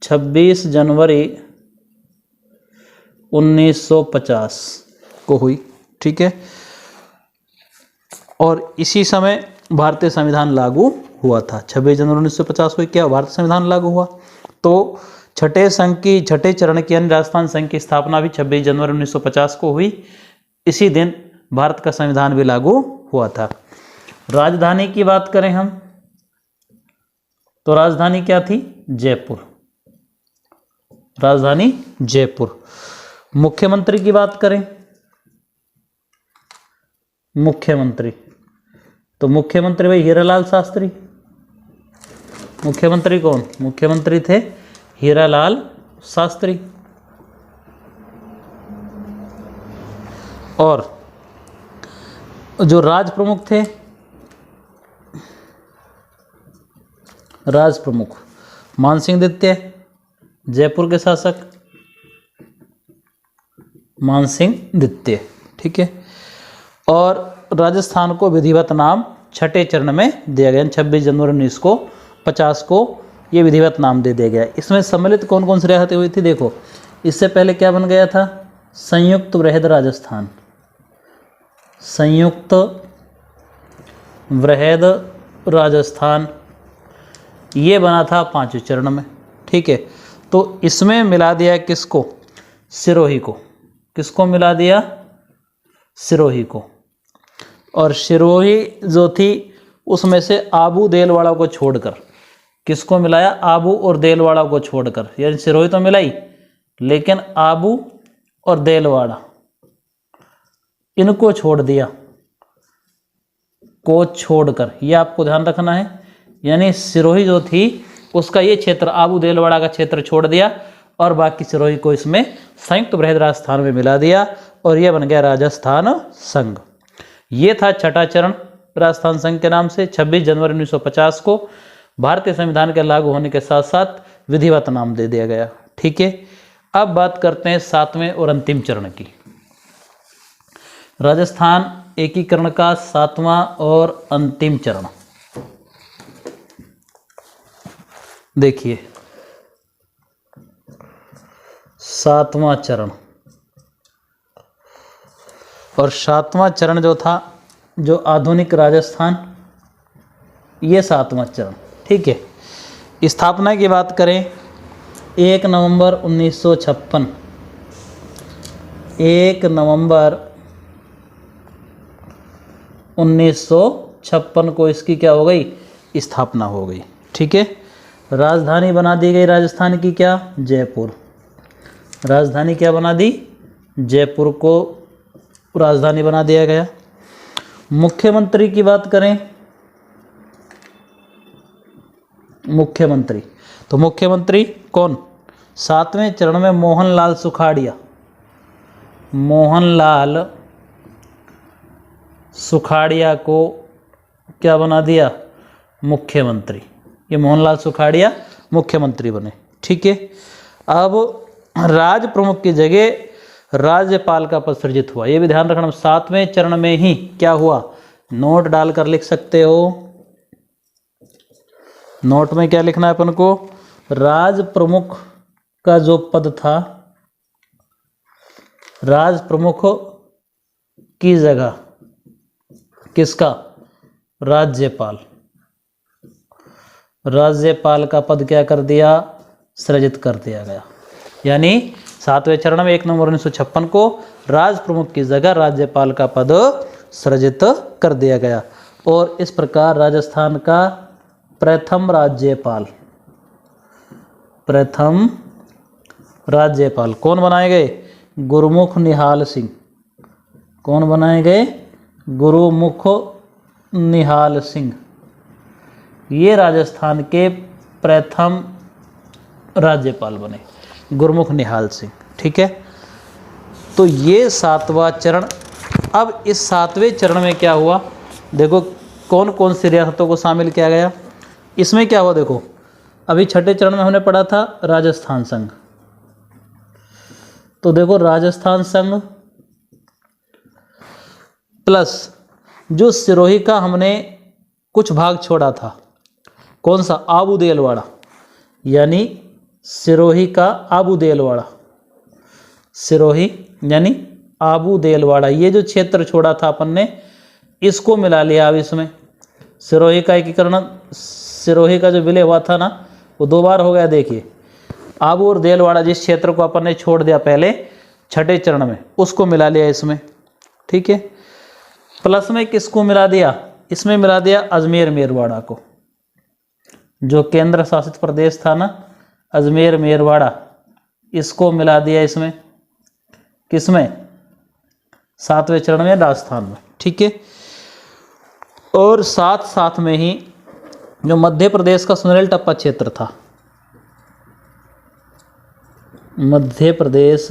26 जनवरी 1950 को हुई। ठीक है, और इसी समय भारतीय संविधान लागू हुआ था। 26 जनवरी 1950 को क्या भारतीय संविधान लागू हुआ। तो छठे चरण की यानी राजस्थान संघ की स्थापना भी 26 जनवरी 1950 को हुई। इसी दिन भारत का संविधान भी लागू हुआ था। राजधानी की बात करें हम तो राजधानी क्या थी, जयपुर, राजधानी जयपुर। मुख्यमंत्री की बात करें, मुख्यमंत्री तो मुख्यमंत्री भाई हीरालाल शास्त्री। मुख्यमंत्री कौन, मुख्यमंत्री थे हीरालाल शास्त्री। और जो राज प्रमुख थे, राज प्रमुख मानसिंह द्वितीय, जयपुर के शासक मानसिंह द्वितीय। ठीक है, और राजस्थान को विधिवत नाम छठे चरण में दिया गया। 26 जनवरी 1950 को ये विधिवत नाम दे दिया गया। इसमें सम्मिलित कौन कौन सी रियासतें हुई थी, देखो इससे पहले क्या बन गया था, संयुक्त वृहद राजस्थान, संयुक्त वृहद राजस्थान ये बना था 5वें चरण में। ठीक है, तो इसमें मिला दिया किसको, सिरोही को। किसको मिला दिया, सिरोही को। और सिरोही जो थी उसमें से आबू देलवाड़ा को छोड़कर, किसको मिलाया, आबू और देलवाड़ा को छोड़कर, यानी सिरोही तो मिलाई लेकिन आबू और देलवाड़ा इनको छोड़ दिया, को छोड़कर, ये आपको ध्यान रखना है। यानी सिरोही जो थी उसका ये क्षेत्र आबू देलवाड़ा का क्षेत्र छोड़ दिया और बाकी सिरोही को इसमें संयुक्त वृहद राजस्थान में मिला दिया और यह बन गया राजस्थान संघ। ये था छठा चरण राजस्थान संघ के नाम से। 26 जनवरी 1950 को भारतीय संविधान के लागू होने के साथ साथ विधिवत नाम दे दिया गया। ठीक है, अब बात करते हैं 7वें और अंतिम चरण की। राजस्थान एकीकरण का 7वां और अंतिम चरण देखिए, 7वां चरण। और 7वां चरण जो था, जो आधुनिक राजस्थान, ये 7वां चरण। ठीक है, स्थापना की बात करें 1 नवंबर 1956, 1 नवंबर 1956 को इसकी क्या हो गई, स्थापना हो गई। ठीक है, राजधानी बना दी गई राजस्थान की क्या, जयपुर। राजधानी क्या बना दी, जयपुर को राजधानी बना दिया गया। मुख्यमंत्री की बात करें, मुख्यमंत्री तो मुख्यमंत्री कौन, 7वें चरण में मोहनलाल सुखाड़िया, मोहनलाल सुखाड़िया को क्या बना दिया, मुख्यमंत्री। ये मोहनलाल सुखाड़िया मुख्यमंत्री बने। ठीक है, अब राज प्रमुख की जगह राज्यपाल का पद सृजित हुआ। ये भी ध्यान रखना, 7वें चरण में ही क्या हुआ, नोट डालकर लिख सकते हो। नोट में क्या लिखना है अपन को, राज प्रमुख का जो पद था, राज प्रमुख की जगह किसका, राज्यपाल। राज्यपाल का पद क्या कर दिया, सृजित कर दिया गया। यानी 7वें चरण में 1 नवंबर 1956 को राज प्रमुख की जगह राज्यपाल का पद सृजित कर दिया गया। और इस प्रकार राजस्थान का प्रथम राज्यपाल, प्रथम राज्यपाल कौन बनाए गए, गुरुमुख निहाल सिंह। कौन बनाए गए, गुरुमुख निहाल सिंह। ये राजस्थान के प्रथम राज्यपाल बने, गुरुमुख निहाल सिंह। ठीक है, तो ये 7वां चरण। अब इस 7वें चरण में क्या हुआ, देखो कौन कौन सी रियासतों को शामिल किया गया। इसमें क्या हुआ, देखो अभी छठे चरण में हमने पढ़ा था राजस्थान संघ, तो देखो राजस्थान संघ प्लस जो सिरोही का हमने कुछ भाग छोड़ा था, कौन सा, आबू देलवाड़ा, यानी सिरोही का आबू देलवाड़ा, सिरोही यानी आबू देलवाड़ा, ये जो क्षेत्र छोड़ा था अपन ने इसको मिला लिया अब इसमें। सिरोही का एकीकरण, सिरोही का जो विलय हुआ था ना वो 2 बार हो गया। देखिए आबू और देलवाड़ा जिस क्षेत्र को अपन ने छोड़ दिया पहले छठे चरण में, उसको मिला लिया इसमें, ठीक है। प्लस में किसको मिला दिया, इसमें मिला दिया अजमेर मेरवाड़ा को, जो केंद्र शासित प्रदेश था ना अजमेर मेरवाड़ा, इसको मिला दिया इसमें, किसमें, 7वें चरण में राजस्थान में, ठीक है। और साथ साथ में ही जो मध्य प्रदेश का सुनेल टप्पा क्षेत्र था, मध्य प्रदेश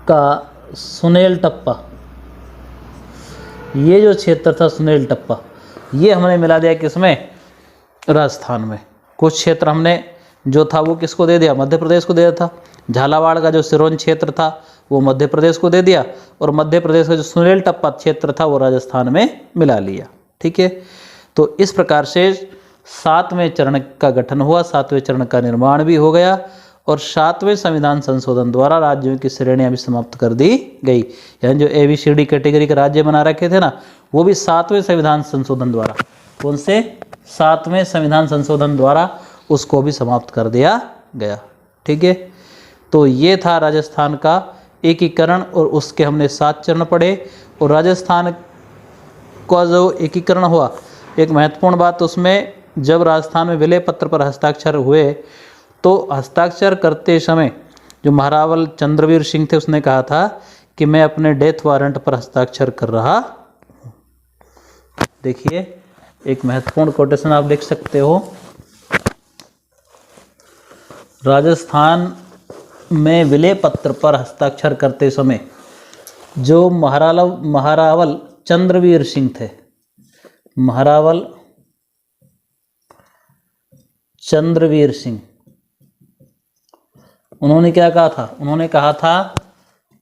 का सुनेल टप्पा, ये जो क्षेत्र था सुनेल टप्पा, ये हमने मिला दिया किसमें, राजस्थान में। कुछ क्षेत्र हमने जो था वो किसको दे दिया, मध्य प्रदेश को दे दिया था। झालावाड़ का जो सिरोंज क्षेत्र था वो मध्य प्रदेश को दे दिया, और मध्य प्रदेश का जो सुनेल टप्पा क्षेत्र था वो राजस्थान में मिला लिया, ठीक है। तो इस प्रकार से 7वें चरण का गठन हुआ, 7वें चरण का निर्माण भी हो गया, और 7वें संविधान संशोधन द्वारा राज्यों की श्रेणियां भी समाप्त कर दी गई। यानी जो ABCD कैटेगरी के राज्य बना रखे थे ना, वो भी 7वें संविधान संशोधन द्वारा, कौन से, 7वें संविधान संशोधन द्वारा उसको भी समाप्त कर दिया गया, ठीक है। तो ये था राजस्थान का एकीकरण, और उसके हमने 7 चरण पढ़े। और राजस्थान का जो एकीकरण हुआ, एक महत्वपूर्ण बात उसमें, जब राजस्थान में विलय पत्र पर हस्ताक्षर हुए तो हस्ताक्षर करते समय जो महारावल चंद्रवीर सिंह थे उसने कहा था कि मैं अपने डेथ वारंट पर हस्ताक्षर कर रहा हूँ। देखिए एक महत्वपूर्ण कोटेशन आप लिख सकते हो, राजस्थान में विलय पत्र पर हस्ताक्षर करते समय जो महारावल चंद्रवीर सिंह थे, महारावल चंद्रवीर सिंह, उन्होंने क्या कहा था, उन्होंने कहा था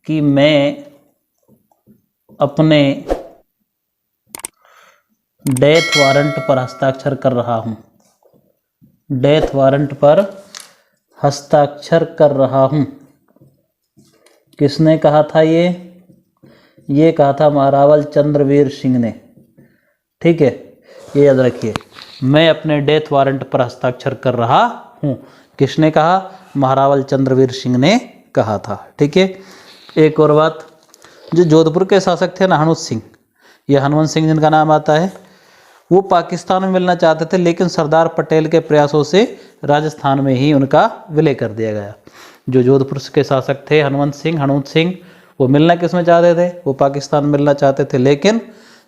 कि मैं अपने डेथ वारंट पर हस्ताक्षर कर रहा हूं, डेथ वारंट पर हस्ताक्षर कर रहा हूं। किसने कहा था ये कहा था महारावल चंद्रवीर सिंह ने, ठीक है, ये याद रखिए, मैं अपने डेथ वारंट पर हस्ताक्षर कर रहा हूं। किसने कहा, महारावल चंद्रवीर सिंह ने कहा था, ठीक है। एक और बात, जो जोधपुर के शासक थे ना हनुमंत सिंह, ये हनुमंत सिंह जिनका नाम आता है, वो पाकिस्तान में मिलना चाहते थे, लेकिन सरदार पटेल के प्रयासों से राजस्थान में ही उनका विलय कर दिया गया। जो जोधपुर के शासक थे हनुमंत सिंह, वो मिलना किस में चाहते थे, वो पाकिस्तान मिलना चाहते थे, लेकिन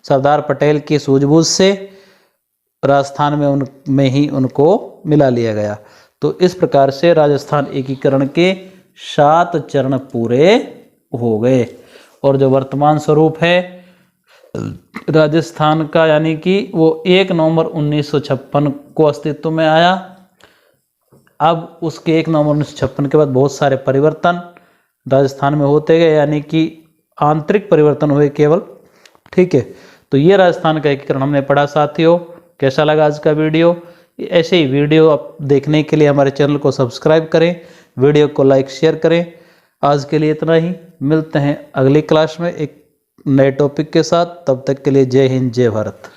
सरदार पटेल की सूझबूझ से राजस्थान में ही उनको मिला लिया गया। तो इस प्रकार से राजस्थान एकीकरण के 7 चरण पूरे हो गए। और जो वर्तमान स्वरूप है राजस्थान का, यानी कि वो 1 नवंबर 1956 को अस्तित्व में आया। अब उसके 1 नवंबर 1956 के बाद बहुत सारे परिवर्तन राजस्थान में होते गए, यानी कि आंतरिक परिवर्तन हुए केवल, ठीक है। तो ये राजस्थान का एकीकरण हमने पढ़ा। साथियों कैसा लगा आज का वीडियो? ऐसे ही वीडियो आप देखने के लिए हमारे चैनल को सब्सक्राइब करें, वीडियो को लाइक शेयर करें। आज के लिए इतना ही, मिलते हैं अगली क्लास में एक नए टॉपिक के साथ। तब तक के लिए जय हिंद, जय भारत।